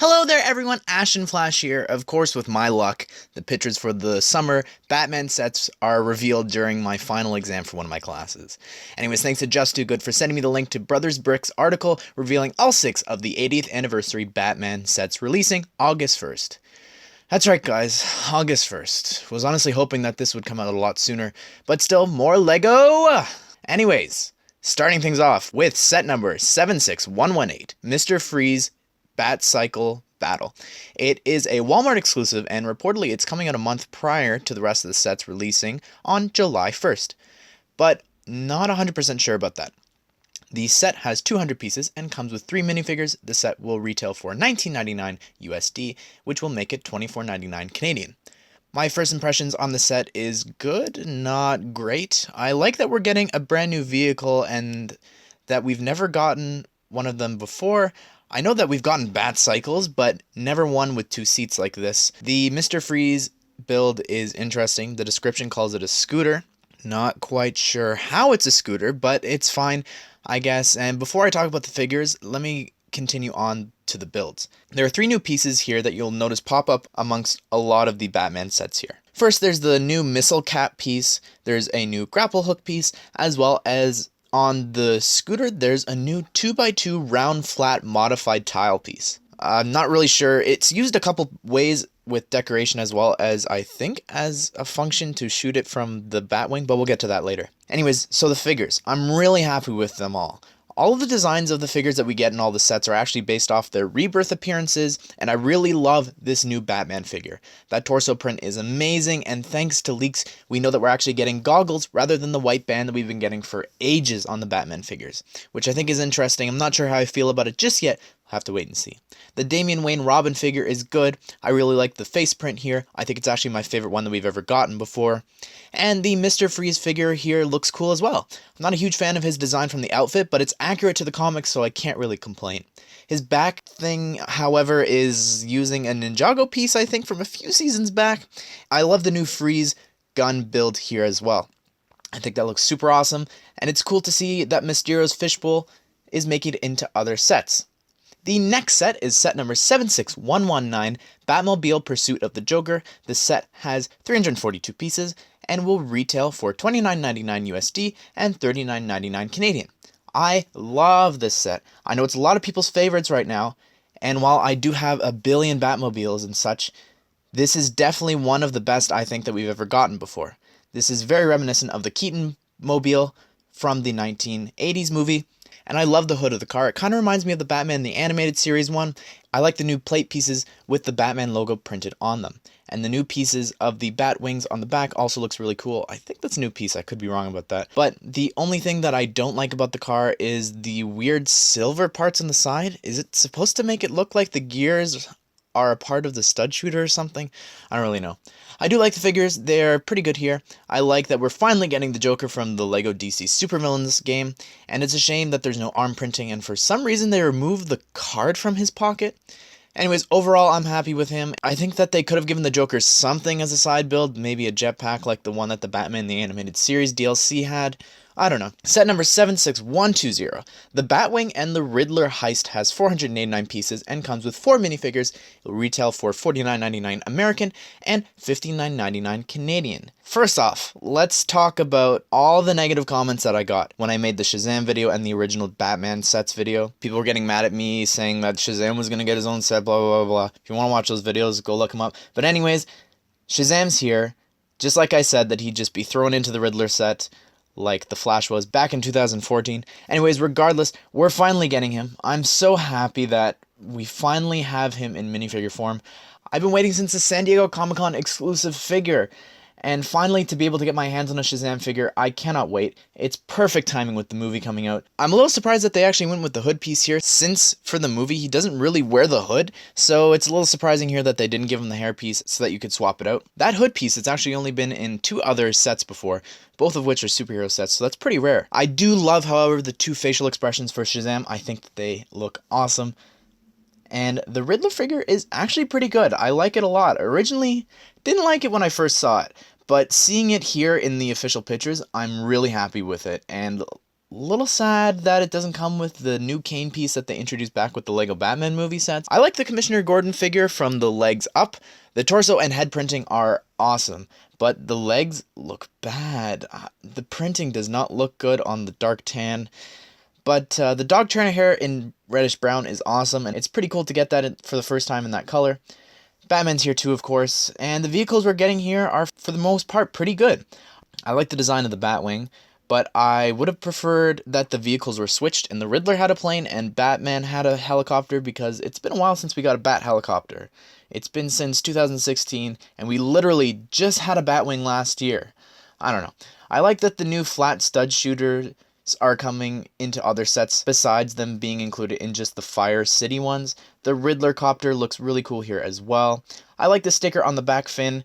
Hello there everyone, Ashnflash here. Of course, with my luck, the pictures for the summer Batman sets are revealed during my final exam for one of my classes. Anyways, thanks to Just Too Good for sending me the link to Brothers Brick's article revealing all 6 of the 80th anniversary Batman sets releasing August 1st. That's right guys, August 1st. Was honestly hoping that this would come out a lot sooner, but still, more Lego! Anyways, starting things off with set number 76118, Mr. Freeze Bat Cycle Battle. It is a Walmart exclusive, and reportedly it's coming out a month prior to the rest of the sets releasing on July 1st. But not 100% sure about that. The set has 200 pieces and comes with 3 minifigures. The set will retail for $19.99 USD, which will make it $24.99 Canadian. My first impressions on the set is good, not great. I like that we're getting a brand new vehicle and that we've never gotten one of them before. I know that we've gotten Bat Cycles, but never one with 2 seats like this. The Mr. Freeze build is interesting. The description calls it a scooter. Not quite sure how it's a scooter, but it's fine, I guess. And before I talk about the figures, let me continue on to the builds. There are 3 new pieces here that you'll notice pop up amongst a lot of the Batman sets here. First, there's the new missile cap piece. There's a new grapple hook piece, as well as on the scooter, there's a new 2x2 round flat modified tile piece. I'm not really sure. It's used a couple ways with decoration as well as, I think, as a function to shoot it from the Batwing, but we'll get to that later. Anyways, so the figures. I'm really happy with them all. All of the designs of the figures that we get in all the sets are actually based off their rebirth appearances, and I really love this new Batman figure. That torso print is amazing, and thanks to leaks, we know that we're actually getting goggles rather than the white band that we've been getting for ages on the Batman figures, which I think is interesting. I'm not sure how I feel about it just yet. I'll have to wait and see. The Damian Wayne Robin figure is good. I really like the face print here. I think it's actually my favorite one that we've ever gotten before. And the Mr. Freeze figure here looks cool as well. I'm not a huge fan of his design from the outfit, but it's accurate to the comics, so I can't really complain. His back thing, however, is using a Ninjago piece, I think, from a few seasons back. I love the new Freeze gun build here as well. I think that looks super awesome, and it's cool to see that Mysterio's fishbowl is making it into other sets. The next set is set number 76119, Batmobile Pursuit of the Joker. The set has 342 pieces and will retail for $29.99 USD and $39.99 Canadian. I love this set. I know it's a lot of people's favorites right now, and while I do have a billion Batmobiles and such, this is definitely one of the best I think that we've ever gotten before. This is very reminiscent of the Keaton Mobile from the 1980s movie. And I love the hood of the car. It kind of reminds me of the Batman the Animated Series one. I like the new plate pieces with the Batman logo printed on them. And the new pieces of the bat wings on the back also looks really cool. I think that's a new piece. I could be wrong about that. But the only thing that I don't like about the car is the weird silver parts on the side. Is it supposed to make it look like the gears are a part of the stud shooter or something? I don't really know. I do like the figures. They're pretty good here. I like that we're finally getting the Joker from the LEGO DC Supervillains game, and it's a shame that there's no arm printing, and for some reason they removed the card from his pocket. Anyways, overall, I'm happy with him. I think that they could have given the Joker something as a side build, maybe a jetpack like the one that the Batman the Animated Series DLC had. I don't know. Set number 76120. The Batwing and the Riddler Heist has 489 pieces and comes with 4 minifigures. It will retail for $49.99 American and $59.99 Canadian. First off, let's talk about all the negative comments that I got when I made the Shazam video and the original Batman sets video. People were getting mad at me saying that Shazam was going to get his own set, blah, blah, blah, blah. If you want to watch those videos, go look them up. But anyways, Shazam's here. Just like I said that he'd just be thrown into the Riddler set like the Flash was back in 2014. Anyways, regardless, we're finally getting him. I'm so happy that we finally have him in minifigure form. I've been waiting since the San Diego Comic-Con exclusive figure, and finally to be able to get my hands on a Shazam figure, I cannot wait. It's perfect timing with the movie coming out. I'm a little surprised that they actually went with the hood piece here, since for the movie he doesn't really wear the hood, so it's a little surprising here that they didn't give him the hair piece so that you could swap it out. That hood piece has actually only been in 2 other sets before, both of which are superhero sets, so that's pretty rare. I do love, however, the 2 facial expressions for Shazam. I think that they look awesome. And the Riddler figure is actually pretty good. I like it a lot. Originally, didn't like it when I first saw it, but seeing it here in the official pictures, I'm really happy with it. And little sad that it doesn't come with the new cane piece that they introduced back with the Lego Batman movie sets. I like the Commissioner Gordon figure from the legs up. The torso and head printing are awesome, but the legs look bad. The printing does not look good on the dark tan. But the dog Turner hair in reddish brown is awesome, and it's pretty cool to get that for the first time in that color. Batman's here too, of course, and the vehicles we're getting here are, for the most part, pretty good. I like the design of the Batwing, but I would have preferred that the vehicles were switched and the Riddler had a plane and Batman had a helicopter, because it's been a while since we got a Bat helicopter. It's been since 2016, and we literally just had a Batwing last year. I don't know. I like that the new flat stud shooters are coming into other sets besides them being included in just the Fire City ones. The Riddler copter looks really cool here as well. I like the sticker on the back fin.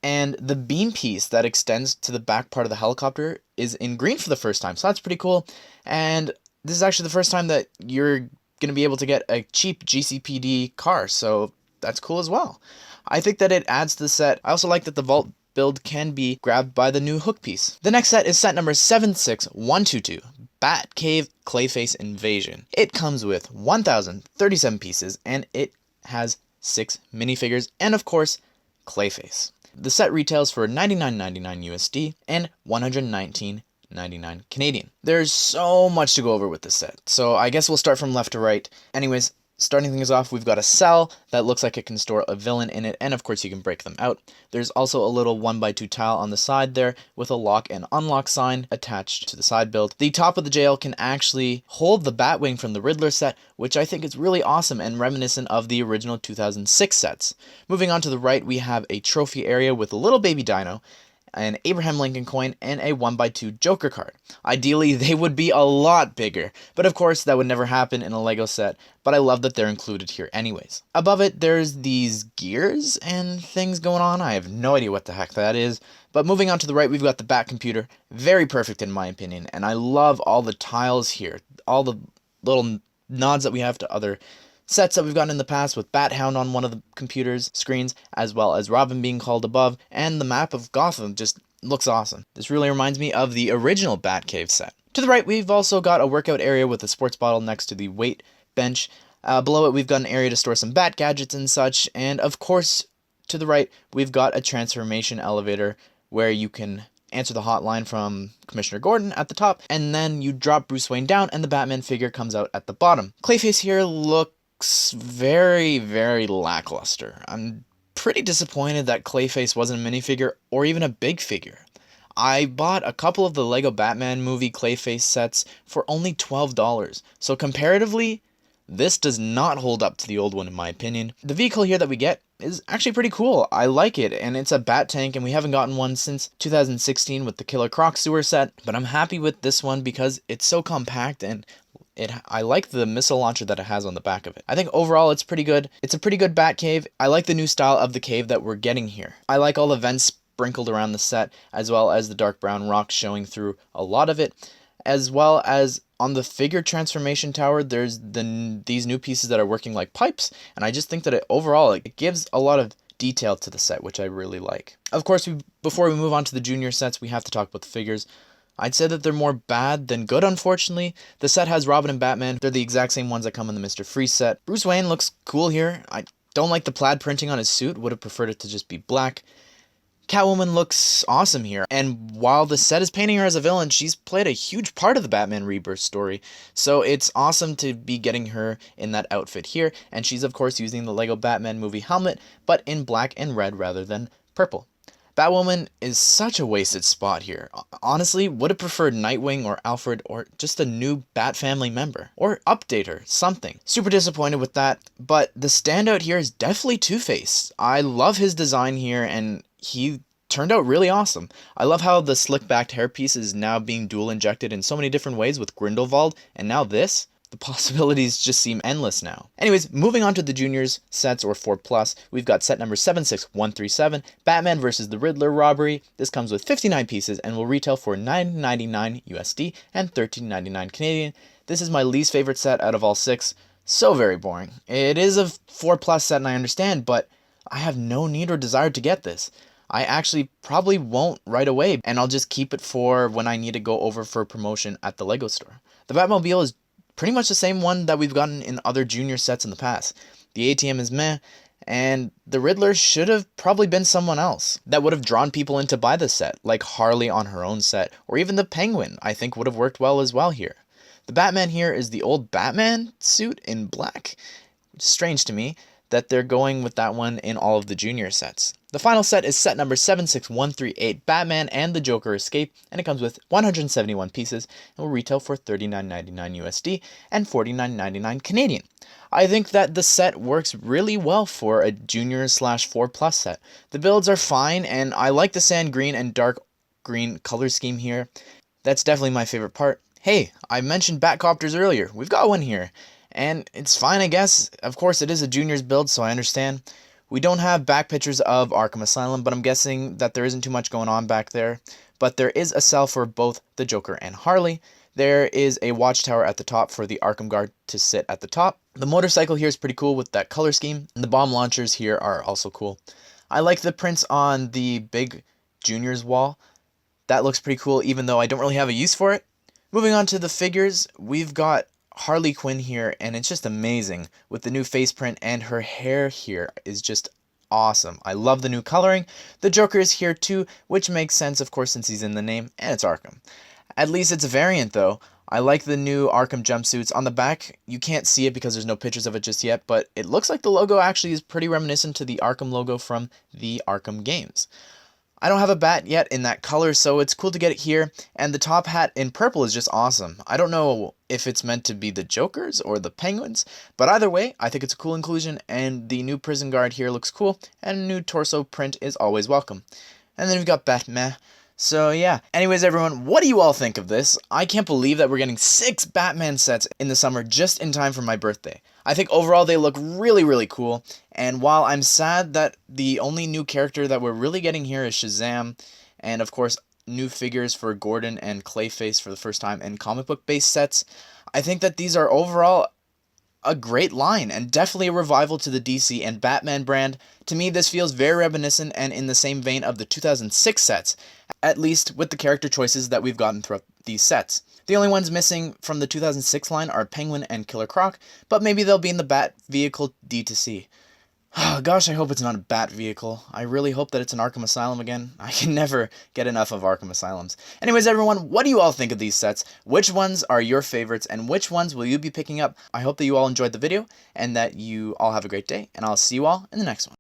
And the beam piece that extends to the back part of the helicopter is in green for the first time, so that's pretty cool. And this is actually the first time that you're going to be able to get a cheap GCPD car, so that's cool as well. I think that it adds to the set. I also like that the vault build can be grabbed by the new hook piece. The next set is set number 76122, Batcave Clayface Invasion. It comes with 1,037 pieces, and it has 6 minifigures, and of course, Clayface. The set retails for $99.99 USD and $119.99 Canadian. There's so much to go over with this set, so I guess we'll start from left to right. Anyways, starting things off, we've got a cell that looks like it can store a villain in it, and of course you can break them out. There's also a little 1x2 tile on the side there with a lock and unlock sign attached to the side build. The top of the jail can actually hold the Batwing from the Riddler set, which I think is really awesome and reminiscent of the original 2006 sets. Moving on to the right, we have a trophy area with a little baby dino, an Abraham Lincoln coin, and a 1x2 Joker card. Ideally, they would be a lot bigger, but of course that would never happen in a LEGO set, but I love that they're included here anyways. Above it, there's these gears and things going on. I have no idea what the heck that is, but moving on to the right, we've got the Bat computer. Very perfect in my opinion, and I love all the tiles here, all the little nods that we have to other sets that we've gotten in the past, with Bat Hound on one of the computer's screens, as well as Robin being called above, and the map of Gotham just looks awesome. This really reminds me of the original Batcave set. To the right, we've also got a workout area with a sports bottle next to the weight bench. Below it, we've got an area to store some Bat gadgets and such, and of course, to the right, we've got a transformation elevator where you can answer the hotline from Commissioner Gordon at the top, and then you drop Bruce Wayne down and the Batman figure comes out at the bottom. Clayface here looks very, very lackluster. I'm pretty disappointed that Clayface wasn't a minifigure or even a big figure. I bought a couple of the Lego Batman movie Clayface sets for only $12, so comparatively, this does not hold up to the old one in my opinion. The vehicle here that we get is actually pretty cool. I like it, and it's a Bat tank, and we haven't gotten one since 2016 with the Killer Croc sewer set, but I'm happy with this one because it's so compact, and I like the missile launcher that it has on the back of it. I think overall it's pretty good. It's a pretty good Batcave. I like the new style of the cave that we're getting here. I like all the vents sprinkled around the set, as well as the dark brown rocks showing through a lot of it, as well as on the figure transformation tower, there's these new pieces that are working like pipes, and I just think that overall it gives a lot of detail to the set, which I really like. Of course, before we move on to the junior sets, we have to talk about the figures. I'd say that they're more bad than good, unfortunately. The set has Robin and Batman. They're the exact same ones that come in the Mr. Freeze set. Bruce Wayne looks cool here. I don't like the plaid printing on his suit. Would have preferred it to just be black. Catwoman looks awesome here. And while the set is painting her as a villain, she's played a huge part of the Batman Rebirth story. So it's awesome to be getting her in that outfit here. And she's, of course, using the Lego Batman movie helmet, but in black and red rather than purple. Batwoman is such a wasted spot here. Honestly, would have preferred Nightwing or Alfred or just a new Bat family member. Or update her, something. Super disappointed with that, but the standout here is definitely Two-Face. I love his design here, and he turned out really awesome. I love how the slick-backed hairpiece is now being dual injected in so many different ways with Grindelwald, and now this. The possibilities just seem endless now. Anyways, moving on to the juniors sets, or 4+, we've got set number 76137, Batman vs. the Riddler robbery. This comes with 59 pieces and will retail for $9.99 USD and $13.99 Canadian. This is my least favorite set out of all 6. So very boring. It is a 4+ set and I understand, but I have no need or desire to get this. I actually probably won't right away, and I'll just keep it for when I need to go over for promotion at the Lego store. The Batmobile is pretty much the same one that we've gotten in other junior sets in the past. The ATM is meh, and the Riddler should have probably been someone else that would have drawn people in to buy the set, like Harley on her own set, or even the Penguin, I think would have worked well as well here. The Batman here is the old Batman suit in black. It's strange to me that they're going with that one in all of the junior sets. The final set is set number 76138, Batman and the Joker Escape, and it comes with 171 pieces and will retail for $39.99 USD and $49.99 Canadian. I think that the set works really well for a junior slash 4+ set. The builds are fine, and I like the sand green and dark green color scheme here. That's definitely my favorite part. Hey, I mentioned Batcopters earlier. We've got one here. And it's fine, I guess. Of course, it is a juniors build, so I understand. We don't have back pictures of Arkham Asylum, but I'm guessing that there isn't too much going on back there. But there is a cell for both the Joker and Harley. There is a watchtower at the top for the Arkham Guard to sit at the top. The motorcycle here is pretty cool with that color scheme. And the bomb launchers here are also cool. I like the prints on the big juniors wall. That looks pretty cool, even though I don't really have a use for it. Moving on to the figures, we've got Harley Quinn here, and it's just amazing with the new face print, and her hair here is just awesome. I love the new coloring. The Joker is here too, which makes sense, of course, since he's in the name, and it's Arkham. At least it's a variant, though. I like the new Arkham jumpsuits. On the back, you can't see it because there's no pictures of it just yet, but it looks like the logo actually is pretty reminiscent to the Arkham logo from the Arkham games. I don't have a bat yet in that color, so it's cool to get it here, and the top hat in purple is just awesome. I don't know if it's meant to be the Jokers or the Penguins, but either way, I think it's a cool inclusion, and the new prison guard here looks cool, and a new torso print is always welcome. And then we've got Batman. So yeah, anyways everyone, what do you all think of this? I can't believe that we're getting 6 Batman sets in the summer just in time for my birthday. I think overall they look really cool, and while I'm sad that the only new character that we're really getting here is Shazam, and of course new figures for Gordon and Clayface for the first time in comic book based sets, I think that these are overall a great line, and definitely a revival to the DC and Batman brand. To me, this feels very reminiscent and in the same vein of the 2006 sets, at least with the character choices that we've gotten throughout these sets. The only ones missing from the 2006 line are Penguin and Killer Croc, but maybe they'll be in the Bat Vehicle D2C. Oh, gosh, I hope it's not a Bat Vehicle. I really hope that it's an Arkham Asylum again. I can never get enough of Arkham Asylums. Anyways, everyone, what do you all think of these sets? Which ones are your favorites, and which ones will you be picking up? I hope that you all enjoyed the video, and that you all have a great day, and I'll see you all in the next one.